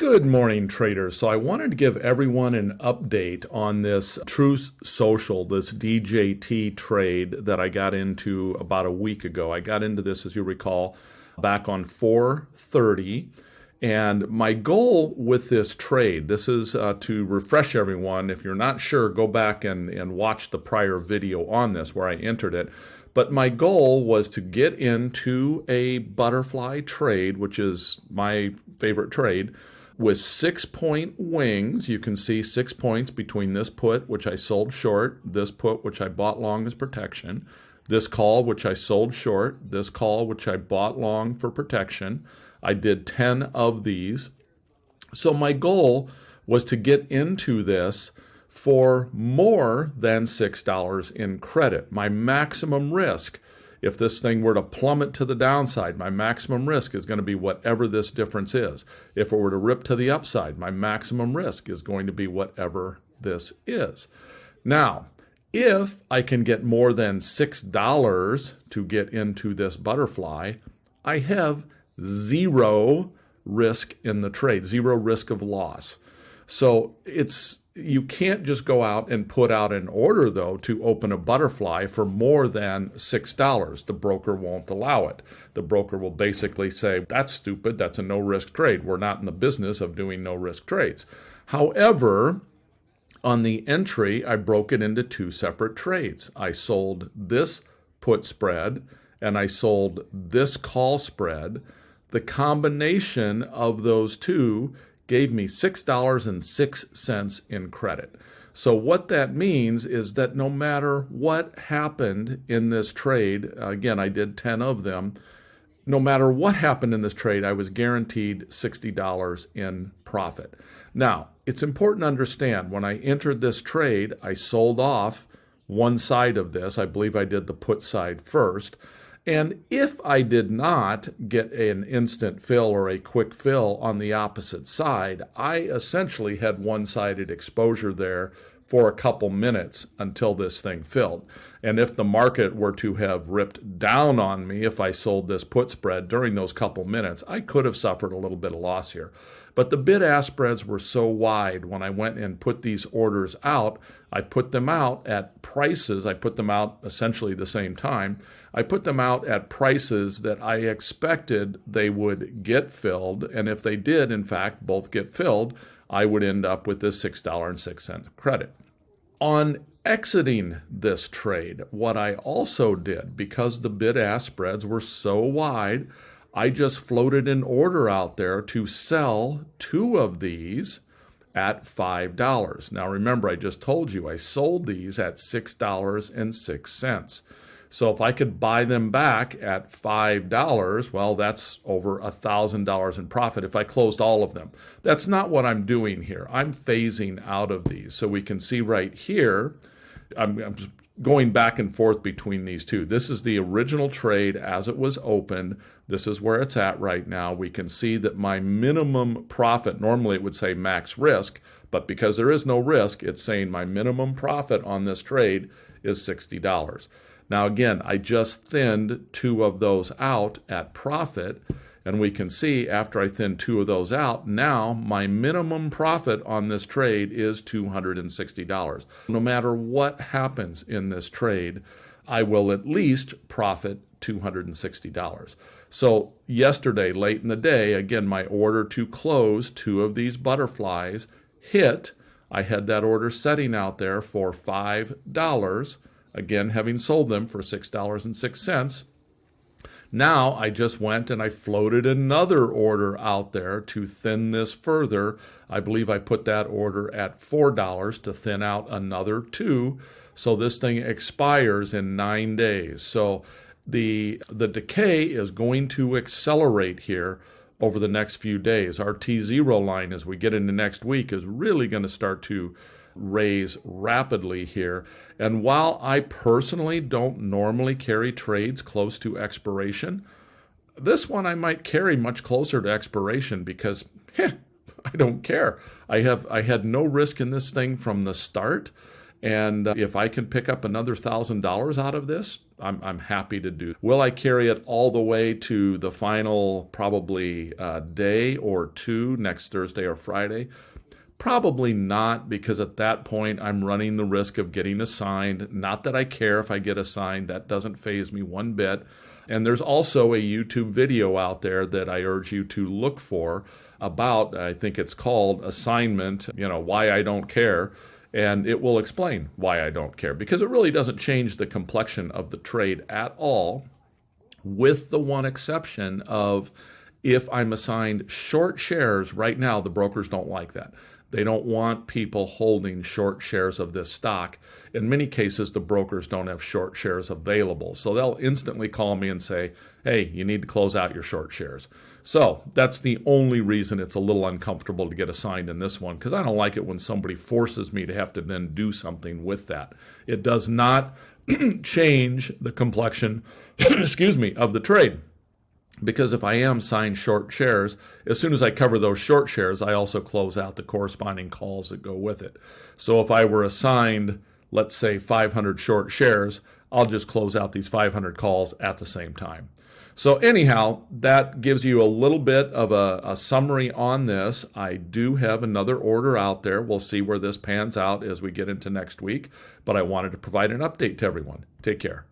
Good morning, traders. So I wanted to give everyone an update on this Truth Social, this DJT trade that I got into about a week ago. I got into this, as you recall, back on 4/30. And my goal with this trade, this is to refresh everyone. If you're not sure, go back and watch the prior video on this where I entered it. But my goal was to get into a butterfly trade, which is my favorite trade, with 6-point wings. You can see 6 points between this put, which I sold short, this put, which I bought long as protection, this call, which I sold short, this call, which I bought long for protection. I did 10 of these. So my goal was to get into this for more than $6 in credit. My maximum risk, if this thing were to plummet to the downside, my maximum risk is going to be whatever this difference is. If it were to rip to the upside, my maximum risk is going to be whatever this is. Now, if I can get more than $6 to get into this butterfly, I have zero risk in the trade, zero risk of loss. So you can't just go out and put out an order, though, to open a butterfly for more than $6. The broker won't allow it. The broker will basically say, that's stupid, that's a no-risk trade. We're not in the business of doing no-risk trades. However, on the entry, I broke it into two separate trades. I sold this put spread, and I sold this call spread. The combination of those two gave me $6.06 in credit. So what that means is that no matter what happened in this trade, again, I did 10 of them, no matter what happened in this trade, I was guaranteed $60 in profit. Now, it's important to understand, when I entered this trade, I sold off one side of this. I believe I did the put side first. And if I did not get an instant fill or a quick fill on the opposite side, I essentially had one-sided exposure there for a couple minutes until this thing filled. And if the market were to have ripped down on me, if I sold this put spread during those couple minutes, I could have suffered a little bit of loss here. But the bid-ask spreads were so wide when I went and put these orders out. I put them out at prices. I put them out essentially the same time. I put them out at prices that I expected they would get filled. And if they did, in fact, both get filled, I would end up with this $6.06 credit. On exiting this trade, what I also did, because the bid-ask spreads were so wide, I just floated an order out there to sell two of these at $5. Now remember, I just told you I sold these at $6.06. So if I could buy them back at $5, well, that's over $1,000 in profit if I closed all of them. That's not what I'm doing here. I'm phasing out of these. So we can see right here, I'm just going back and forth between these two. This is the original trade as it was opened. This is where it's at right now. We can see that my minimum profit, normally it would say max risk, but because there is no risk, it's saying my minimum profit on this trade is $60. Now again, I just thinned two of those out at profit, and we can see after I thin two of those out, now my minimum profit on this trade is $260. No matter what happens in this trade, I will at least profit $260. So yesterday, late in the day, again, my order to close two of these butterflies hit. I had that order setting out there for $5, again, having sold them for $6.06. Now I just went and I floated another order out there to thin this further. I believe I put that order at $4 to thin out another two. So this thing expires in 9 days. So the decay is going to accelerate here over the next few days. Our T0 line, as we get into next week, is really going to start to raise rapidly here. And while I personally don't normally carry trades close to expiration, this one I might carry much closer to expiration because I don't care. I had no risk in this thing from the start. And if I can pick up another $1,000 out of this, I'm happy to do. Will I carry it all the way to the final probably day or two next Thursday or Friday? Probably not, because at that point I'm running the risk of getting assigned. Not that I care if I get assigned, that doesn't faze me one bit. And there's also a YouTube video out there that I urge you to look for about, I think it's called Assignment, Why I Don't Care. And it will explain why I don't care, because it really doesn't change the complexion of the trade at all, with the one exception of if I'm assigned short shares. Right now, the brokers don't like that. They don't want people holding short shares of this stock. In many cases, the brokers don't have short shares available. So they'll instantly call me and say, hey, you need to close out your short shares. So that's the only reason it's a little uncomfortable to get assigned in this one, because I don't like it when somebody forces me to have to then do something with that. It does not change the complexion, excuse me, of the trade. Because if I am signed short shares, as soon as I cover those short shares, I also close out the corresponding calls that go with it. So if I were assigned, let's say 500 short shares, I'll just close out these 500 calls at the same time. So anyhow, that gives you a little bit of a summary on this. I do have another order out there. We'll see where this pans out as we get into next week, but I wanted to provide an update to everyone. Take care.